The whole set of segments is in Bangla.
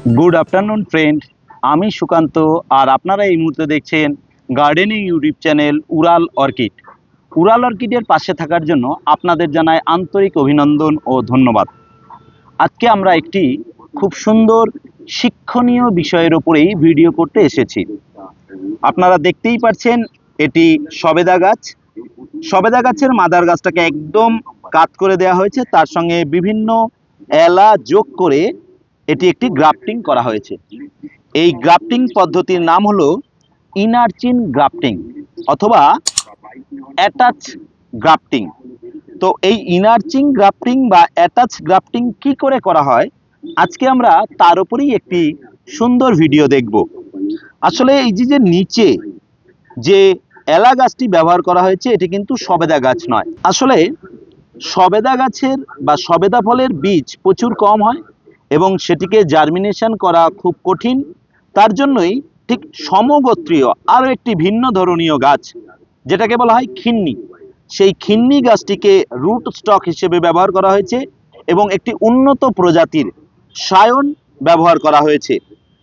Good afternoon friend. আমি সুকান্ত আর আপনারা এই মুহূর্তে দেখছেন গার্ডেনিং ইউটিউব চ্যানেল উড়াল অর্কিড। উড়াল অর্কিডের পাশে থাকার জন্য আপনাদের জানাই আন্তরিক অভিনন্দন ও ধন্যবাদ। আজকে আমরা একটি খুব সুন্দর শিক্ষণীয় বিষয়ের উপরেই ভিডিও করতে এসেছি। আপনারা দেখতেই পাচ্ছেন এটি সবেদা গাছ। সবেদা গাছের মাদার গাছটাকে একদম কাট করে দেওয়া হয়েছে, তার সঙ্গে বিভিন্ন এলা যোগ করে এটি একটি গ্রাফটিং করা হয়েছে। এই গ্রাফটিং পদ্ধতির নাম হলো ইনারচিন গ্রাফটিং অথবা অ্যাটাচ গ্রাফটিং। তো এই ইনারচিন গ্রাফটিং বা অ্যাটাচ গ্রাফটিং কি করে করা হয়, আজকে আমরা তার উপরেই একটি সুন্দর ভিডিও দেখব। আসলে এই যে নিচে যে এলা গাছটি ব্যবহার করা হয়েছে এটি কিন্তু সবেদা গাছ নয়। আসলে সবেদা গাছের বা সবেদা ফলের বীজ প্রচুর কম হয় এবং সেটিকে জার্মিনেশন করা খুব কঠিন। তার জন্যই ঠিক সমগোত্রীয় আরও একটি ভিন্ন ধরনীয় গাছ যেটাকে বলা হয় খিন্নি, সেই খিন্নি গাছটিকে রুট স্টক হিসেবে ব্যবহার করা হয়েছে এবং একটি উন্নত প্রজাতির সায়ন ব্যবহার করা হয়েছে।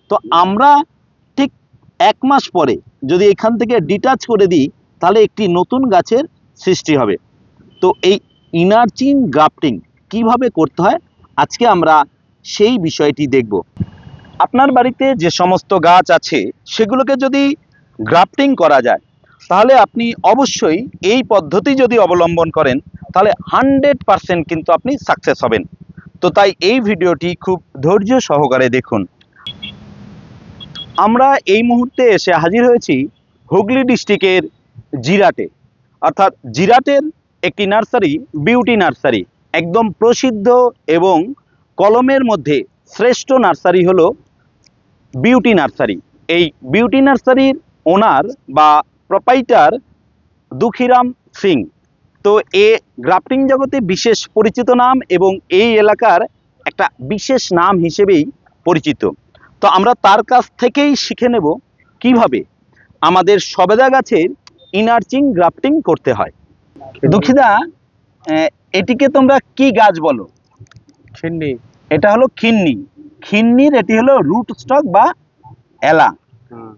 তো আমরা ঠিক 1 মাস পরে যদি এখান থেকে ডিটাচ করে দিই তাহলে একটি নতুন গাছের সৃষ্টি হবে। তো এই ইনারচিন গ্রাফটিং কিভাবে করতে হয় আজকে আমরা সেই বিষয়টি দেখব। আপনার বাড়িতে যে সমস্ত গাছ আছে সেগুলোকে যদি গ্রাফটিং করা যায় তাহলে আপনি অবশ্যই এই পদ্ধতি যদি অবলম্বন করেন তাহলে 100% কিন্তু আপনি সাকসেস হবেন। তো তাই এই ভিডিওটি খুব ধৈর্য সহকারে দেখুন। আমরা এই মুহূর্তে এসে হাজির হয়েছি হুগলি ডিস্ট্রিক্টের জিরাটে, অর্থাৎ জিরাটের একটি নার্সারি, বিউটি নার্সারি, একদম প্রসিদ্ধ এবং কলমের মধ্যে শ্রেষ্ঠ নার্সারি হলো বিউটি নার্সারি। এই বিউটি নার্সারির ওনার বা প্রোপাইটার দুঃখীরাম সিং। তো এ গ্রাফটিং জগতে বিশেষ পরিচিত নাম এবং এই এলাকার একটা বিশেষ নাম হিসেবেই পরিচিত। তো আমরা তার কাছ থেকেই শিখে নেব কিভাবে আমাদের সবেদা গাছের ইনারচিন গ্রাফটিং করতে হয়। দুঃখীদা, এটিকে তোমরা কি গাছ বলো? খিন্নি। এটা হলো খিন্নি। খিন্নির এটি হলো রুট স্টক বা এলা।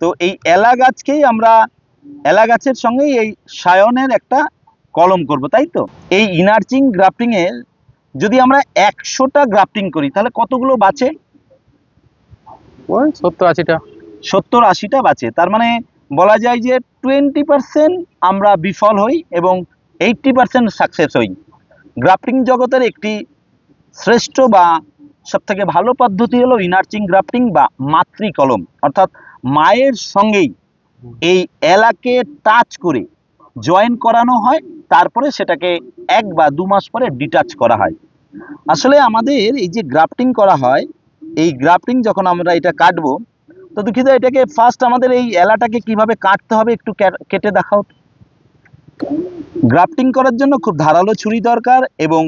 তো এই এলা গাছকেই আমরা এলা গাছের সঙ্গেই এই সায়নের একটা কলম করব, তাই তো? এই ইনারচিন গ্রাফটিং এ যদি আমরা 100টা গ্রাফটিং করি তাহলে কতগুলো বাঁচে? ওই 70-80টা। 70-80টা বাঁচে। তার মানে বলা যায় যে 20% আমরা বিফল হই এবং 80% সাকসেস হই। গ্রাফটিং জগতের একটি শ্রেষ্ঠ বা সবথেকে ভালো পদ্ধতি হলো ইনারচিন গ্রাফটিং বা মাতৃ কলম, অর্থাৎ মায়ের সঙ্গেই এই এলাকে টাচ করে জয়েন করানো হয়, তারপরে সেটাকে 1 বা 2 মাস পরে ডিটাচ করা হয়। আসলে আমাদের এই যে গ্রাফটিং করা হয়, এই গ্রাফটিং যখন আমরা এটা কাটবো, তো দুঃখিত এটাকে ফার্স্ট আমাদের এই এলাটাকে কিভাবে কাটতে হবে একটু কেটে দেখাও। গ্রাফটিং করার জন্য খুব ধারালো ছুরি দরকার এবং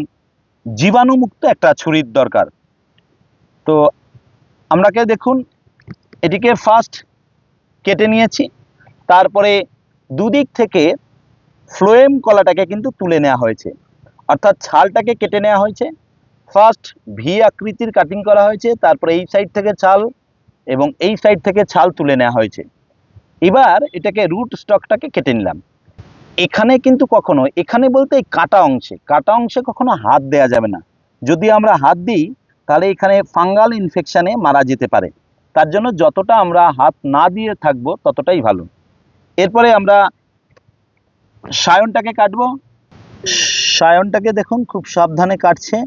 জীবাণুমুক্ত একটা ছুরির দরকার। তো আমরাকে দেখুন এটিকে ফার্স্ট কেটে নিয়েছি, তারপরে দুদিক থেকে ফ্লোয়েম কলাটাকে কিন্তু তুলে নেওয়া হয়েছে, অর্থাৎ ছালটাকে কেটে নেওয়া হয়েছে। ফার্স্ট ভি আকৃতির কাটিং করা হয়েছে, তারপরে এই সাইড থেকে ছাল এবং এই সাইড থেকে ছাল তুলে নেওয়া হয়েছে। এবার এটাকে রুট স্টকটাকে কেটে নিলাম। এখানে কিন্তু কখনো, এখানে বলতে এই কাটা অংশে কখনো হাত দেয়া যাবে না। যদি আমরা হাত দিই তাহলে এখানে ফাঙ্গাল ইনফেকশানে মারা যেতে পারে। তার জন্য যতটা আমরা হাত না দিয়ে থাকবো ততটাই ভালো। এরপরে আমরা সায়নটাকে কাটবো। সায়নটাকে দেখুন খুব সাবধানে কাটছে,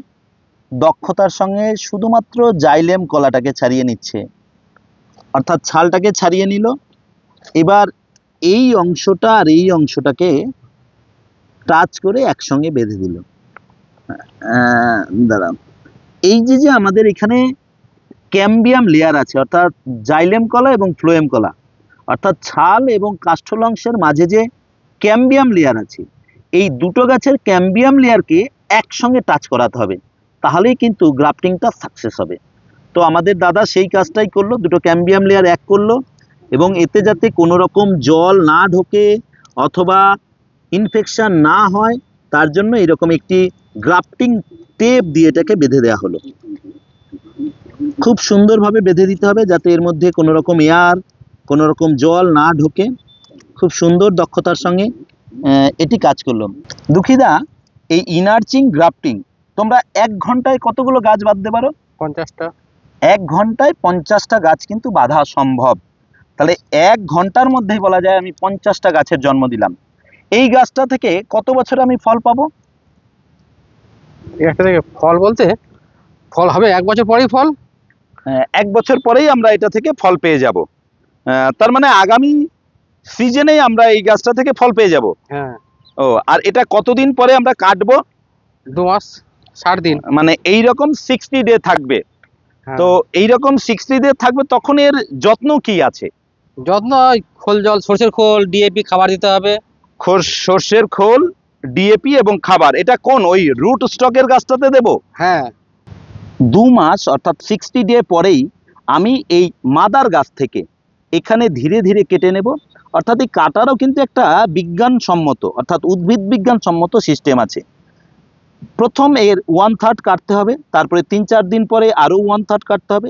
দক্ষতার সঙ্গে শুধুমাত্র জাইলেম কলাটাকে ছাড়িয়ে নিচ্ছে, অর্থাৎ ছালটাকে ছাড়িয়ে নিল। এবার এই অংশটা আর এই অংশটাকে টাচ করে একসঙ্গে বেঁধে দিল। দাঁড়ান, এই যে আমাদের এখানে ক্যাম্বিয়াম লেয়ার আছে, অর্থাৎ জাইলেম কলা এবং ফ্লোয়েম কলা, অর্থাৎ ছাল এবং কাষ্ঠল অংশের মাঝে যে ক্যাম্বিয়াম লেয়ার আছে, এই দুটো গাছের ক্যাম্বিয়াম লেয়ারকে একসঙ্গে টাচ করাতে হবে, তাহলেই কিন্তু গ্রাফটিংটা সাকসেস হবে। তো আমাদের দাদা সেই কাজটাই করলো, দুটো ক্যাম্বিয়াম লেয়ার এক করলো এবং এতে যাতে কোনো রকম জল না ঢোকে অথবা ইনফেকশন না হয় তার জন্য এরকম একটি গ্রাফটিং টেপ দিয়ে এটাকে বেঁধে দেওয়া হলো। খুব সুন্দরভাবে বেঁধে দিতে হবে যাতে এর মধ্যে কোনো রকম এয়ার, কোনো রকম জল না ঢোকে। খুব সুন্দর দক্ষতার সঙ্গে এটি কাজ করলো। দুঃখিদা, এই ইনার্চিং গ্রাফটিং তোমরা 1 ঘন্টায় কতগুলো গাছ বাঁধতে পারো? 50টা। 1 ঘন্টায় 50টা গাছ কিন্তু বাঁধা সম্ভব। তাহলে 1 ঘন্টার মধ্যেই বলা যায় আমি 50টা গাছের জন্ম দিলাম। এই গাছটা থেকে কত বছরে আমি ফল পাবো? একটা থেকে ফল বলতে ফল হবে 1 বছর পরেই ফল। 1 বছর পরেই আমরা এটা থেকে ফল পেয়ে যাব। তার মানে আগামী সিজনেই আমরা এই গাছটা থেকে ফল পেয়ে যাব। হ্যাঁ। ও, আর এটা কতদিন পরে আমরা কাটবো? 2 মাস, 60 দিন। মানে এইরকম 60 ডে থাকবে। হ্যাঁ। তো এইরকম 60 ডে থাকবে, তখন এর যত্ন কি আছে? যত্ন ওই খোল জল, সরষের খোল, ডিএপি খাবার দিতে হবে। সর্ষের খোল, ডিএপি এবং খাবার, এটা কোন ওই রুট স্টকের গাছটাতে দেব? হ্যাঁ। 2 মাস অর্থাৎ 60 ডে পরেই আমি এই মাদার গাছ থেকে এখানে ধীরে ধীরে কেটে নেব। অর্থাৎ এই কাটারও কিন্তু একটা বিজ্ঞানসম্মত অর্থাৎ উদ্ভিদ বিজ্ঞানসম্মত সিস্টেম আছে। প্রথম এর 1/3 কাটতে হবে, তারপরে 3-4 দিন পরে আরও 1/3 কাটতে হবে,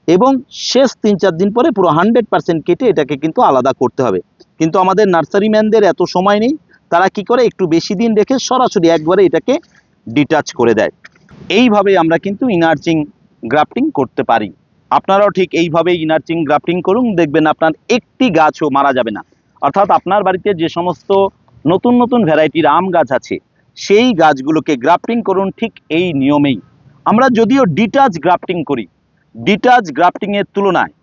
এবং শেষ 3-4 দিন পরে পুরো 100% কেটে এটাকে কিন্তু আলাদা করতে হবে। কিন্তু আমাদের নার্সারি ম্যানদের এত সময় নেই, তারা কি করে একটু বেশি দিন রেখে সরাসরি একবারে এটাকে ডিটাচ করে দেয়। এইভাবে আমরা কিন্তু ইনার্চিং গ্রাফটিং করতে পারি। আপনারাও ঠিক এইভাবে ইনার্চিং গ্রাফটিং করুন, দেখবেন আপনার একটি গাছও মারা যাবে না। অর্থাৎ আপনার বাড়িতে যে সমস্ত নতুন নতুন ভ্যারাইটির আম গাছ আছে সেই গাছগুলোকে গ্রাফটিং করুন ঠিক এই নিয়মেই। আমরা যদিও ডিটাচ গ্রাফটিং করি, ডিটাচ গ্রাফটিংয়ের তুলনায়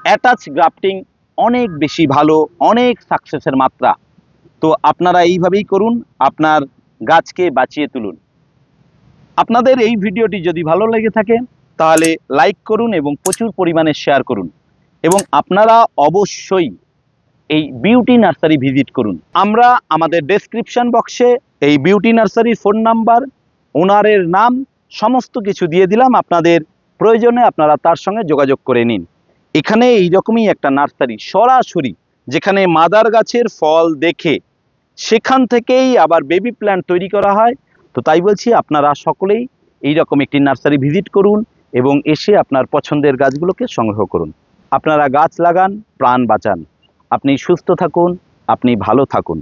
অ্যাটাচ গ্রাফটিং অনেক বেশি ভালো, অনেক সাকসেসের মাত্রা। তো আপনারা এইভাবেই করুন, আপনার গাছকে বাঁচিয়ে তুলুন। আপনাদের এই ভিডিওটি যদি ভালো লেগে থাকে তাহলে লাইক করুন এবং প্রচুর পরিমাণে শেয়ার করুন, এবং আপনারা অবশ্যই এই বিউটি নার্সারি ভিজিট করুন। আমরা আমাদের ডেসক্রিপশন বক্সে এই বিউটি নার্সারির ফোন নাম্বার, ওনারের নাম সমস্ত কিছু দিয়ে দিলাম। আপনাদের প্রয়োজনে আপনারা তার সঙ্গে যোগাযোগ করে নিন। এখানে এইরকমই একটা নার্সারি সরাসরি, যেখানে মাদার গাছের ফল দেখে সেখান থেকেই আবার বেবি প্ল্যান্ট তৈরি করা হয়। তো তাই বলছি, আপনারা সকলেই এইরকম একটি নার্সারি ভিজিট করুন এবং এসে আপনার পছন্দের গাছগুলোকে সংগ্রহ করুন। আপনারা গাছ লাগান, প্রাণ বাঁচান। আপনি সুস্থ থাকুন, আপনি ভালো থাকুন।